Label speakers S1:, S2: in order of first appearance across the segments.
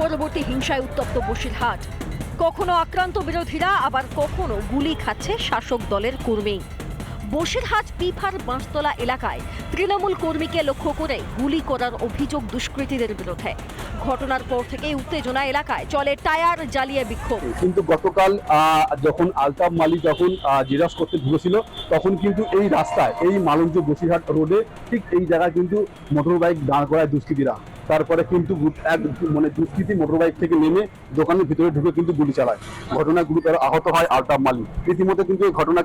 S1: পরবর্তী হিংসায় উত্তপ্ত বসিরহাট। কখনো আক্রান্ত বিরোধীরা, আবার কখনো গুলি খাচ্ছে শাসক দলের কর্মী। বসিরহাট পিফার বাঁশতলা এলাকায় তৃণমূল কর্মীকে লক্ষ্য করে গুলি করার অভিযোগ দুষ্কৃতীদের বিরুদ্ধে। ঘটনার পর থেকেই উত্তেজনা এলাকায়, চলে টায়ার জ্বালিয়ে বিক্ষোভ।
S2: কিন্তু গতকাল যখন আলতাফ মালিক যখন জিজ্ঞাস করতে ঢুকেছিল, তখন কিন্তু এই রাস্তায়, এই মালঞ্চ বসিরহাট রোডে ঠিক এই জায়গায় কিন্তু মোটর বাইক দাঁড় করায় দুষ্কৃতীরা। তারপরে কিন্তু দুষ্কৃতী মোটর বাইক থেকে নেমে দোকানের ভিতরে ঢুকে কিন্তু গুলি চালায়। ঘটনা গুরুতর আহত হয় আলতাফ মালিক। রীতিমতো কিন্তু এই ঘটনা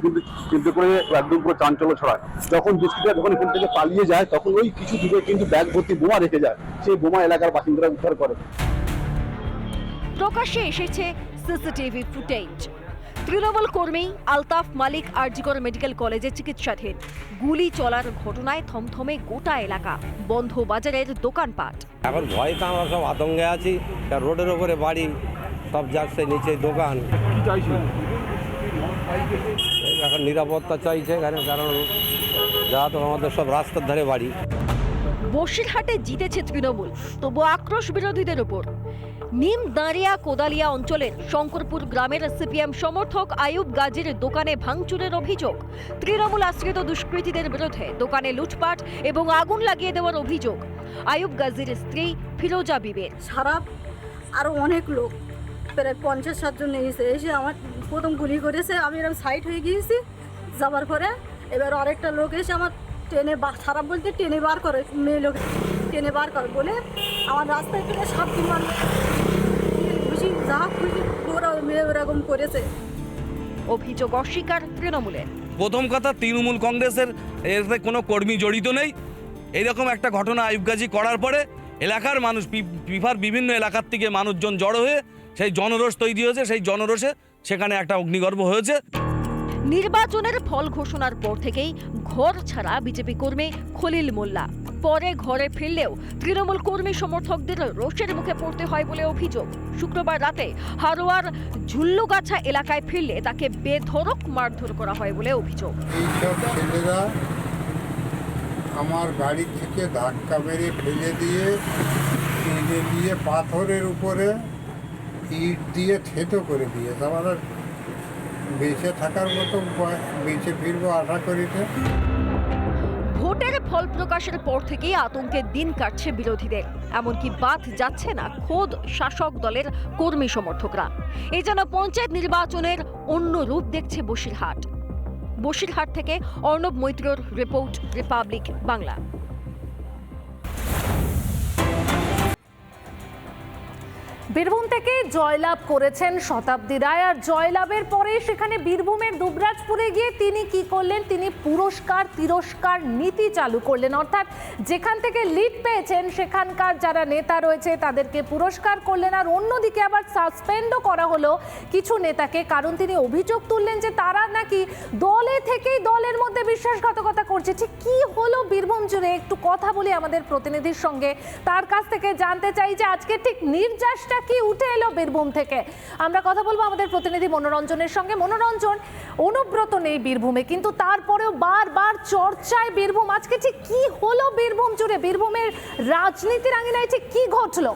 S2: কিন্তু করে একদম পুরো চাঞ্চল্য ছড়ায়। যখন দুষ্কৃতীরা যখন এখান থেকে পালিয়ে যায়, তখন ওই কিছু দূরে কিন্তু ব্যাগ ভর্তি বোমা রেখে যায়। সেই বোমা এলাকার বাসিন্দারা উদ্ধার করে।
S1: প্রকাশ্যে এসেছে সিসিটিভি ফুটেজ। তৃণমূল কর্মী আলতাফ মালিক আরজিকর মেডিকেল কলেজে চিকিৎসাধীন। গুলি চলার ঘটনায় থমথমে গোটা এলাকা, বন্ধ বাজারের দোকানপাট।
S3: এখন ভয়তে আমরা সব আতঙ্কে আছি। রোডের ওপরে বাড়ি, সব যাচ্ছে নিচে দোকান। এখন নিরাপত্তা চাইছে এখানে, কারণ যা তো আমাদের সব রাস্তার ধারে বাড়ি।
S1: বসিরহাটে জিতেছে তৃণমূল, তবু আক্রোশ বিরোধীদের উপর। নিম দাঁড়িয়া কোদালিয়া অঞ্চলের শঙ্করপুর গ্রামের সিপিএম সমর্থক আয়ুব গাজীর দোকানে ভাঙচুরের অভিযোগ। তৃণমূল আশ্রিত দুষ্কৃতীদের বিরুদ্ধে দোকানে লুটপাট এবং আগুন লাগিয়ে দেওয়ার অভিযোগ আয়ুব গাজীর স্ত্রী ফিরোজা বিবির।
S4: সারাপ আরও অনেক লোক, প্রায় 50-60 জন এসে আমার প্রথম গুলি করেছে। আমি এরকম সাইড হয়ে গিয়েছি, যাবার পরে এবার আরেকটা লোক এসে আমার টেনে খারাপ বলতে টেনে বার করে, মেয়ে লোক টেনে বার করে বলে আমার রাস্তায় থেকে 7 দিন খুশি যা খুশি ওরা মেয়ে ওরকম করেছে।
S1: অভিযোগ অস্বীকার তৃণমূলের।
S5: প্রথম কথা, তৃণমূল কংগ্রেসের এতে কোনো কর্মী জড়িত নেই। এইরকম একটা ঘটনা আয়ুব গাজী করার পরে এলাকার মানুষ, পিফার বিভিন্ন এলাকার থেকে মানুষজন জড়ো হয়ে সেই জনরোষ তৈরি হয়েছে। সেই জনরোষে সেখানে একটা অগ্নিগর্ভ হয়েছে।
S1: নির্বাচনের ফল ঘোষণার পর থেকেই ঘর ছাড়া বিজেপি কর্মী খলিল মোল্লা। পরে ঘরে ফিরলেও তৃণমূল কর্মী সমর্থকদের রোষের মুখে পড়তে হয় বলে অভিযোগ। শুক্রবার রাতে হারোয়ার ঝুল্লুগাছা এলাকায় ফিরলে তাকে বেধড়ক মারধর করা হয় বলে অভিযোগ।
S6: এইসব ছেলেরা আমার গাড়ি থেকে ধাক্কা মেরে ফেলে দিয়ে টেনে দিয়ে পাথরের উপরে ইট দিয়ে থেতো করে দিয়েছে। আমার বেঁচে থাকার মতো বেঁচে ফিরবো আশা করিতে।
S1: ভোটের ফল প্রকাশের পর থেকেই আতঙ্কের দিন কাটছে বিরোধীদের। এমনকি বাদ যাচ্ছে না খোদ শাসক দলের কর্মী সমর্থকরা। এ যেন পঞ্চায়েত নির্বাচনের অন্য রূপ দেখছে বসিরহাট। বসিরহাট থেকে অর্ণব মৈত্রর রিপোর্ট, রিপাবলিক বাংলা।
S7: বীরভূম থেকে জয়লাভ করেছেন শতাব্দী রায়, আর জয়লাভের পরে সেখানে বীরভূমের দুবরাজপুরে গিয়ে তিনি কি করলেন? তিনি পুরস্কার তিরস্কার নীতি চালু করলেন। অর্থাৎ যেখান থেকে লিড পেয়েছেন সেখানকার যারা নেতা রয়েছে তাদেরকে পুরস্কার করলেন, আর অন্যদিকে আবার সাসপেন্ডও করা হলো কিছু নেতাকে, কারণ তিনি অভিযোগ তুললেন যে তারা নাকি দলে থেকেই দলের মধ্যে বিশ্বাসঘাতকতা করছে। ঠিক কি হলো বীরভূম জুড়ে একটু কথা বলি আমাদের প্রতিনিধির সঙ্গে, তার কাছ থেকে জানতে চাই যে আজকে ঠিক নির্যাসটা কি উঠে এলো বীরভূম থেকে। আমরা কথা বলবো আমাদের প্রতিনিধি মনোরঞ্জনের সঙ্গে। মনোরঞ্জন, অনুব্রত নেই বীরভূমে, কিন্তু তারপরেও বারবার চর্চায় বীরভূম। আজকে ঠিক কি হলো বীরভূম জুড়ে? বীরভূমের রাজনীতির আঙিনায় ঠিক কি ঘটলো?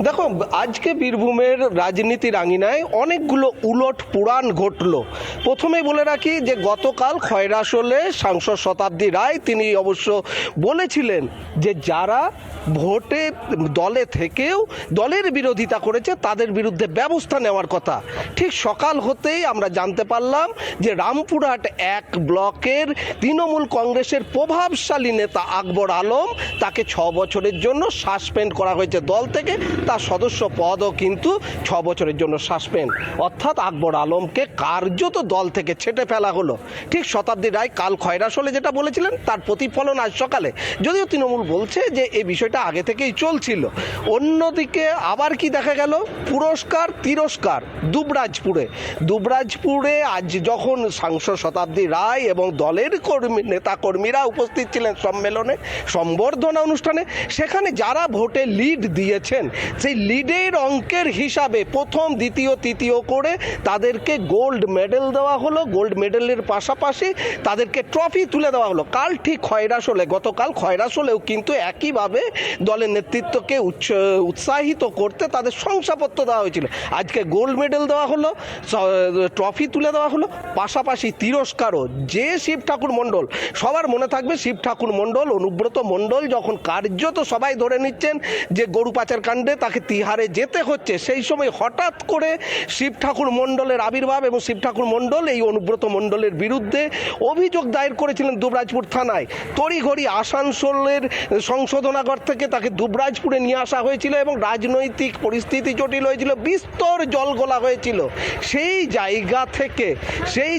S8: দেখো, আজকে বীরভূমের রাজনীতির আঙিনায় অনেকগুলো উলট পুরাণ ঘটলো। প্রথমে বলে রাখি যে গতকাল খয়রাশোলে সাংসদ শতাব্দী রায় তিনি অবশ্য বলেছিলেন যে যারা ভোটে দলে থেকেও দলের বিরোধিতা করেছে তাদের বিরুদ্ধে ব্যবস্থা নেওয়ার কথা। ঠিক সকাল হতেই আমরা জানতে পারলাম যে রামপুরহাট 1 ব্লকের তৃণমূল কংগ্রেসের প্রভাবশালী নেতা আকবর আলম, তাকে 6 বছরের জন্য সাসপেন্ড করা হয়েছে দল থেকে। তার সদস্য পদও কিন্তু 6 বছরের জন্য সাসপেন্ড। অর্থাৎ আকবর আলমকে কার্যত দল থেকে ছেঁটে ফেলা হলো। ঠিক শতাব্দী রায় কাল খয়রাশোলে যেটা বলেছিলেন তার প্রতিফলন আজ সকালে, যদিও তৃণমূল বলছে যে এই বিষয়টা আগে থেকেই চলছিল। অন্যদিকে আবার কি দেখা গেল? পুরস্কার তিরস্কার দুবরাজপুরে আজ যখন সাংসদ শতাব্দী রায় এবং দলের নেতাকর্মীরা উপস্থিত ছিলেন সম্মেলনে, সম্বর্ধনা অনুষ্ঠানে, সেখানে যারা ভোটে লিড দিয়েছেন সেই লিডের অঙ্কের হিসাবে প্রথম দ্বিতীয় তৃতীয় করে তাদেরকে গোল্ড মেডেল দেওয়া হলো। গোল্ড মেডেলের পাশাপাশি তাদেরকে ট্রফি তুলে দেওয়া হলো। কাল ঠিক খয়রাশোলে, গতকাল খয়রাশোলেও কিন্তু একইভাবে দলের নেতৃত্বকে উৎসাহিত করতে তাদের শংসাপত্র দেওয়া হয়েছিল। আজকে গোল্ড মেডেল দেওয়া হলো, ট্রফি তুলে দেওয়া হলো, পাশাপাশি তিরস্কারও। যে শিব ঠাকুর মণ্ডল, সবার মনে থাকবে শিব ঠাকুর মণ্ডল, অনুব্রত মণ্ডল যখন কার্যত সবাই ধরে নিচ্ছেন যে গরু পাচার কাণ্ডে তাকে তিহারে যেতে হচ্ছে, সেই সময় হঠাৎ করে শিব ঠাকুর মণ্ডলের আবির্ভাব এবং শিব ঠাকুর মণ্ডল এই অনুব্রত মণ্ডলের বিরুদ্ধে অভিযোগ দায়ের করেছিলেন দুবরাজপুর থানায়। তড়িঘড়ি আসানসোলের সংশোধনাগার থেকে তাকে দুবরাজপুরে নিয়ে আসা হয়েছিল এবং রাজনৈতিক পরিস্থিতি জটিল হয়েছিল, বিস্তর জলগোলা হয়েছিল। সেই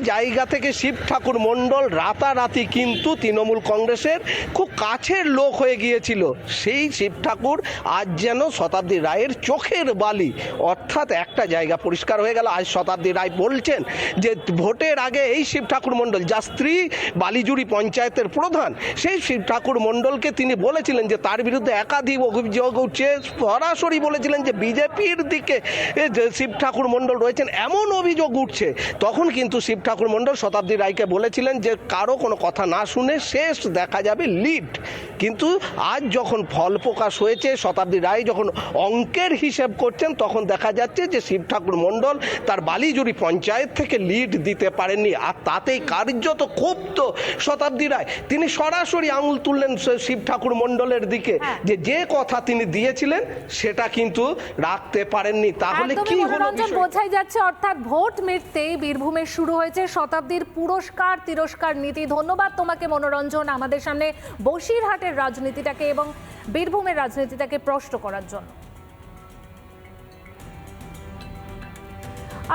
S8: জায়গা থেকে শিব ঠাকুর মণ্ডল রাতারাতি কিন্তু তৃণমূল কংগ্রেসের খুব কাছের লোক হয়ে গিয়েছিল। সেই শিব ঠাকুর আজ যেন শতাব্দী রায়ের চোখের বালি, অর্থাৎ একটা জায়গা পরিষ্কার হয়ে গেল। আজ শতাব্দী রায় বলছেন যে ভোটের আগে এই শিব ঠাকুর মণ্ডল, যার স্ত্রী বালিজুড়ি পঞ্চায়েতের প্রধান, সেই শিব ঠাকুর মণ্ডলকে তিনি বলেছিলেন যে তার বিরুদ্ধে একাধিক অভিযোগ উঠছে, সরাসরি বলেছিলেন যে বিজেপির দিকে শিব ঠাকুর মণ্ডল রয়েছেন, এমন অভিযোগ উঠছে। তখন কিন্তু শিব ঠাকুর মণ্ডল শতাব্দী রায়কে বলেছিলেন যে কারো কোনো কথা না শুনে শেষ দেখা যাবে লিড। কিন্তু আজ যখন ফল প্রকাশ হয়েছে, শতাব্দী রায় যখন অঙ্কের হিসেব করছেন, তখন দেখা যাচ্ছে যে শিব ঠাকুর মণ্ডল তার বালিজুড়ি পঞ্চায়েত থেকে লিড দিতে পারেননি। আর তাতেই কার্যত ক্ষুব্ধ শতাব্দী রায়, তিনি সরাসরি আঙুল তুললেন শিব ঠাকুর মণ্ডলের দিকে যে কথা তিনি দিয়েছিলেন সেটা কিন্তু রাখতে পারেননি। তাহলে কি হলো?
S7: বোঝাই যাচ্ছে অর্থাৎ ভোট মিটতেই বীরভূমে শুরু হয়েছে শতাব্দীর পুরস্কার তিরস্কার নীতি। ধন্যবাদ তোমাকে মনোরঞ্জন, আমাদের সামনে বসিরহাটের রাজনীতিটাকে এবং বীরভূমের রাজনীতিটাকে প্রশ্ন করার জন্য।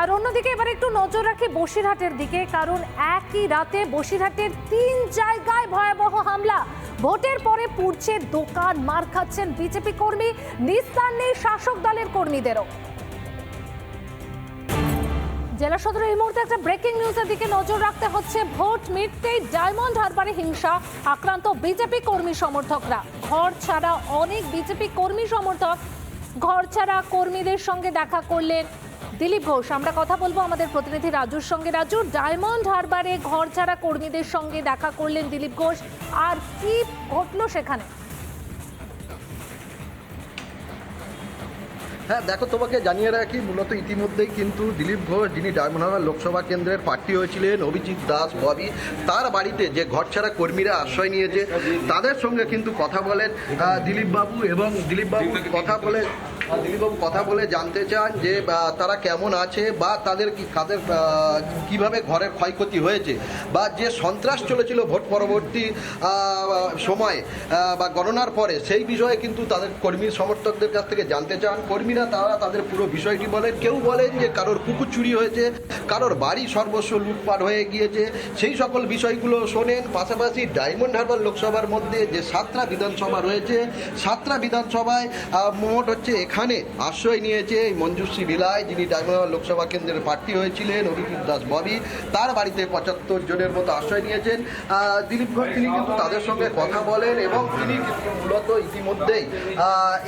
S7: আর অন্যদিকে এবার একটু নজর রাখি বসিরহাটের দিকে, কারণ একই রাতে বসিরহাটের 3 জায়গায় ভয়াবহ হামলা। ভোটের পরে পুড়ছে দোকান, মার খাচ্ছেন বিজেপি কর্মী, নিস্তার নেই শাসক দলের কর্মীদেরও। জেলা সদরে এই মুহূর্তে একটা ব্রেকিং নিউজের দিকে নজর রাখতে হচ্ছে। ভোট মিটতেই ডায়মন্ড হারবারে হিংসা, আক্রান্ত বিজেপি কর্মী সমর্থকরা। ঘর ছাড়া অনেক বিজেপি কর্মী সমর্থক ঘর ছাড়া কর্মীদের সঙ্গে দেখা করলেন দিলীপ ঘোষ। আমরা কথা বলবো আমাদের প্রতিনিধি রাজুর সঙ্গে। রাজু, ডায়মন্ড হারবারে ঘর ছাড়া কর্মীদের সঙ্গে দেখা করলেন দিলীপ ঘোষ, আর কি ঘটলো সেখানে?
S9: হ্যাঁ দেখো, তোমাকে জানিয়ে রাখি, মূলত ইতিমধ্যেই কিন্তু দিলীপ ঘোষ, যিনি ডায়মন্ড হারবার লোকসভা কেন্দ্রের প্রার্থী হয়েছিলেন, অভিজিৎ দাস ববি, তার বাড়িতে যে ঘরছাড়া কর্মীরা আশ্রয় নিয়েছে তাদের সঙ্গে কিন্তু কথা বলেন দিলীপবাবু। এবং দিলীপবাবু কথা বলে জানতে চান যে তারা কেমন আছে বা তাদের কিভাবে ঘরের ক্ষয়ক্ষতি হয়েছে বা যে সন্ত্রাস চলেছিল ভোট পরবর্তী সময়ে বা গণনার পরে, সেই বিষয়ে কিন্তু তাদের কর্মী সমর্থকদের কাছ থেকে জানতে চান। কর্মীরা তারা তাদের পুরো বিষয়টি বলেন। কেউ বলেন যে কারোর পুকুর চুরি হয়েছে, কারোর বাড়ি সর্বস্ব লুটপাট হয়ে গিয়েছে, সেই সকল বিষয়গুলো শোনেন। পাশাপাশি ডায়মন্ড হারবার লোকসভার মধ্যে যে 7টা বিধানসভা রয়েছে, 7টা বিধানসভায় মোট হচ্ছে এখানে আশ্রয় নিয়েছে এই মঞ্জুশ্রী ভিলায়, যিনি ডায়মন্ড হারবার লোকসভা কেন্দ্রের প্রার্থী হয়েছিলেন, অভিজিৎ দাস ববি, তার বাড়িতে 75 জনের মতো আশ্রয় নিয়েছেন দিলীপ ঘোষ। তিনি কিন্তু তাদের সঙ্গে কথা বলেন এবং তিনি কিন্তু মূলত ইতিমধ্যেই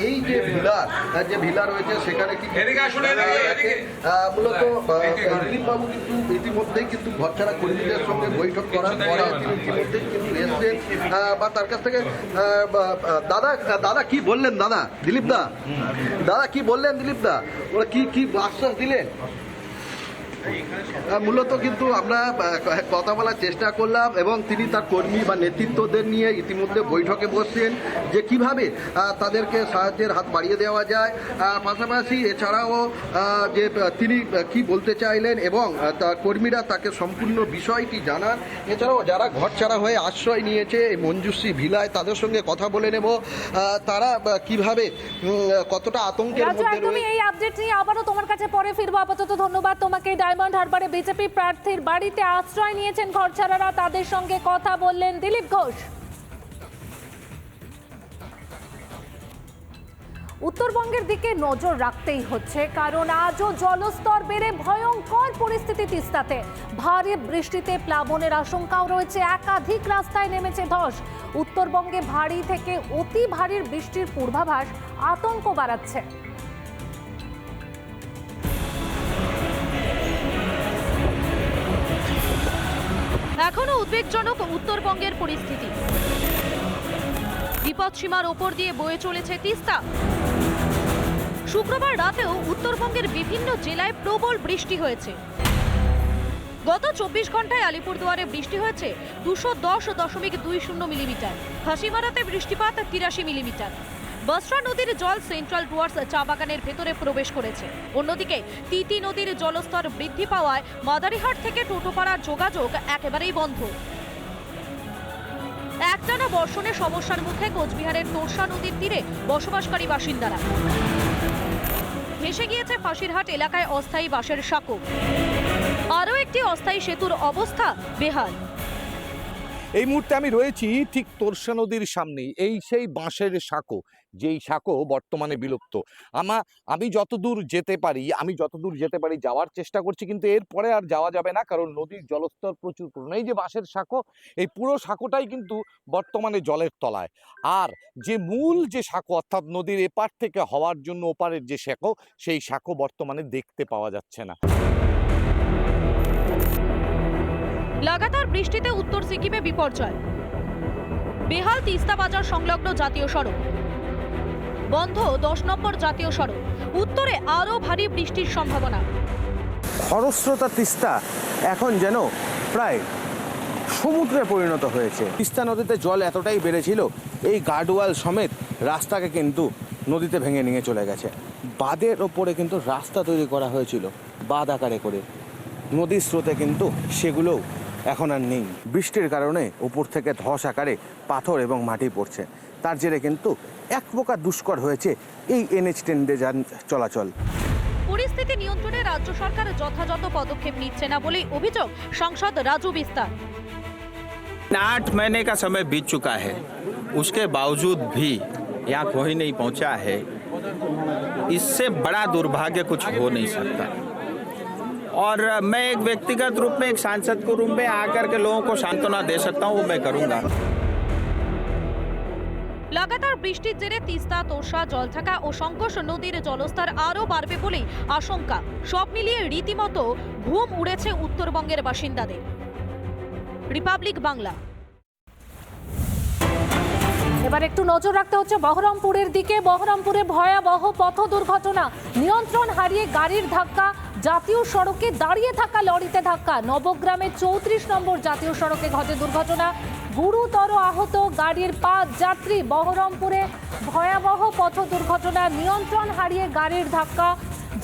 S9: এই যে ভিলা রয়েছে সেখানে কি মূলত দিলীপবাবু কিন্তু ইতিমধ্যেই কিন্তু ঘরছাড়া কর্মীদের সঙ্গে বৈঠক করার পরে তিনি ইতিমধ্যেই কিন্তু এসছেন বা তার কাছ থেকে দাদা কি বললেন দিলীপ দা কি বললেন দিলীপ দা, ওরা কি আশ্বাস দিলেন? মূলত কিন্তু আমরা কথা বলার চেষ্টা করলাম এবং তিনি তার কর্মী বা নেতৃত্বদের নিয়ে ইতিমধ্যে বৈঠকে বসছেন যে কিভাবে তাদেরকে সাহায্যের হাত বাড়িয়ে দেওয়া যায়। পাশাপাশি এছাড়াও যে তিনি কি বলতে চাইলেন এবং তার কর্মীরা তাকে সম্পূর্ণ বিষয়টি জানান। এছাড়াও যারা ঘর ছাড়া হয়ে আশ্রয় নিয়েছে এই মঞ্জুশ্রী ভিলায়, তাদের সঙ্গে কথা বলে নেব তারা কিভাবে কতটা আতঙ্কের মধ্যে রয়েছে।
S7: এই আপডেট নিয়ে আবারও তোমার কাছে পরে ফিরবো। আপাতত ধন্যবাদ তোমাকে। ডায়মন্ড হারবারে বিজেপি প্রার্থীর বাড়িতে আশ্রয় নিয়েছেন ঘরছাড়ারা, তাদের সঙ্গে কথা বললেন দিলীপ ঘোষ। উত্তরবঙ্গের দিকে নজর রাখতেই হচ্ছে, কারণ আজও জলস্তর বেড়ে ভয়ঙ্কর পরিস্থিতি তিস্তাতে। ভারী বৃষ্টিতে প্লাবনের আশঙ্কাও রয়েছে, একাধিক রাস্তায় নেমেছে ধস। উত্তরবঙ্গে ভারী থেকে অতি ভারী বৃষ্টির পূর্বাভাস আতঙ্ক বাড়াচ্ছে। উদ্বেগজনক উত্তরবঙ্গের পরিস্থিতি। বিপদসীমার ওপর দিয়ে বয়ে চলেছে তিস্তা। শুক্রবার রাতেও উত্তরবঙ্গের বিভিন্ন জেলায় প্রবল বৃষ্টি হয়েছে। গত 24 ঘন্টায় আলিপুরদুয়ারে বৃষ্টি হয়েছে 210.20 মিলিমিটার। হাসিমারাতে বৃষ্টিপাত 83 মিলিমিটার। বসরা নদীর জল সেন্ট্রাল ডুয়ার্স চা বাগানের ভেতরে প্রবেশ করেছে। অন্যদিকে তিতি নদীর জলস্তর বৃদ্ধি পাওয়ায় মাদারিহাট থেকে টোটোপাড়ার যোগাযোগ একেবারেই বন্ধ। একটানা বর্ষণে সমস্যার মুখে কোচবিহারের তোরসা নদীর তীরে বসবাসকারী বাসিন্দারা। ভেসে গিয়েছে ফাঁসিরহাট এলাকায় অস্থায়ী বাঁশের সাঁকো। আরও একটি অস্থায়ী সেতুর অবস্থা বেহাল।
S10: এই মুহূর্তে আমি রয়েছি ঠিক তোরসা নদীর সামনেই। এই সেই বাঁশের সাঁকো, যেই সাঁকো বর্তমানে বিলুপ্ত। আমি যতদূর যেতে পারি যাওয়ার চেষ্টা করছি, কিন্তু এরপরে আর যাওয়া যাবে না, কারণ নদীর জলস্তর প্রচুর পরিমাণে। এই যে বাঁশের সাঁকো, এই পুরো সাঁকোটাই কিন্তু বর্তমানে জলের তলায়। আর যে মূল যে সাঁকো, অর্থাৎ নদীর এপার থেকে হওয়ার জন্য ওপারের যে সাঁকো, সেই সাঁকো বর্তমানে দেখতে পাওয়া যাচ্ছে না।
S7: লাগাতার বৃষ্টিতে উত্তর সিকিমে বিপর্যয়। বেহাল তিস্তা বাজার সংলগ্ন জাতীয় সড়ক। বন্ধ 10 নম্বর জাতীয় সড়ক। উত্তরে আরও ভারী বৃষ্টির সম্ভাবনা।
S11: খরস্রোতা তিস্তা এখন যেন প্রায় সমুদ্রে পরিণত হয়েছে। তিস্তা নদীতে জল এতটাই বেড়েছিল, এই গার্ডওয়াল সমেত রাস্তাকে কিন্তু নদীতে ভেঙে নিয়ে চলে গেছে। বাঁধের ওপরে কিন্তু রাস্তা তৈরি করা হয়েছিল বাঁধ আকারে করে, নদীর স্রোতে কিন্তু সেগুলোও এখন আর নেই। বৃষ্টির কারণে উপর থেকে ধস আকারে পাথর এবং মাটি পড়ছে। তার জেরে কিন্তু এক প্রকার দুষ্কর হয়েছে এই NH10 যান চলাচল।
S7: পরিস্থিতি নিয়ন্ত্রণে রাজ্য সরকার যথাযথ পদক্ষেপ নিচ্ছে না বলেই অভিযোগ সাংসদ রাজু বিস্তার।
S12: 8 महीने का समय बीत चुका है, उसके बावजूद भी यहाँ कोई नहीं पहुँचा है। इससे बड़ा दुर्भाग्य कुछ हो नहीं सकता। और मैं एक व्यक्तिगत रूप में, एक सांसद के रूप में आकर के लोगों को सांत्वना दे सकता हूँ, वो मैं करूँगा।
S7: লাগাতার বৃষ্টির জেরে তিস্তা, তোরসা, জলঢাকা ও সংকোষ নদীর জলস্তর আরও বাড়বে বলেই আশঙ্কা। সব মিলিয়ে রীতিমতো ঘুম উড়েছে উত্তরবঙ্গের বাসিন্দাদের। রিপাবলিক বাংলা। এবার একটু নজর রাখতে হচ্ছে বহরমপুরের দিকে। বহরমপুরে ভয়াবহ পথ দুর্ঘটনা। নিয়ন্ত্রণ হারিয়ে গাড়ির ধাক্কা, জাতীয় সড়কে দাঁড়িয়ে থাকা লরিতে ধাক্কা। নবগ্রামে 34 নম্বর জাতীয় সড়কে ঘটে দুর্ঘটনা। গুরুতর আহত গাড়ির 5 যাত্রী। বহরমপুরে ভয়াবহ পথ দুর্ঘটনা। নিয়ন্ত্রণ হারিয়ে গাড়ির ধাক্কা,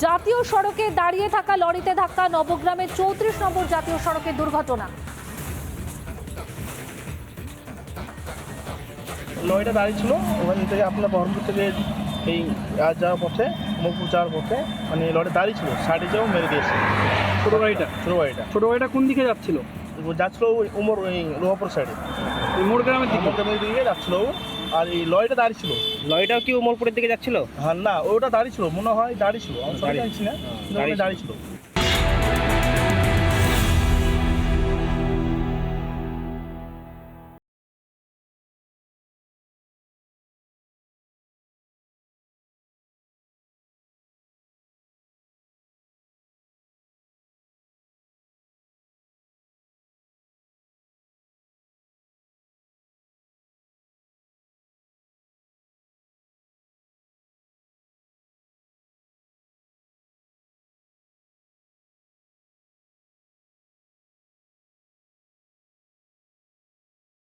S7: জাতীয় সড়কে দাঁড়িয়ে থাকা লরিতে ধাক্কা। নবগ্রামে 34 নম্বর জাতীয় সড়কে দুর্ঘটনা।
S13: লরিটা দাঁড়িয়ে ছিল, ওখান থেকে আপনার বহরমপুর থেকে এই যাওয়ার পথে, মুখপুর যাওয়ার পথে, মানে লরিটা দাঁড়িয়ে ছিল, সাইডে যাও মেরে দিয়েছে। ছোটো গাড়িটা কোন দিকে যাচ্ছিল? যাচ্ছিল উমর, ওই লোহাপুর সাইডে, ওই মোড়গ্রামের দিকে যাচ্ছিল। আর এই লরিটা দাঁড়িয়ে ছিল। লরিটাও কি উমরপুরের দিকে যাচ্ছিল? হ্যাঁ, না, ওটা দাঁড়িয়ে ছিল, মনে হয় দাঁড়িয়ে ছিল, আমি জানছি না, দাঁড়িয়ে ছিল।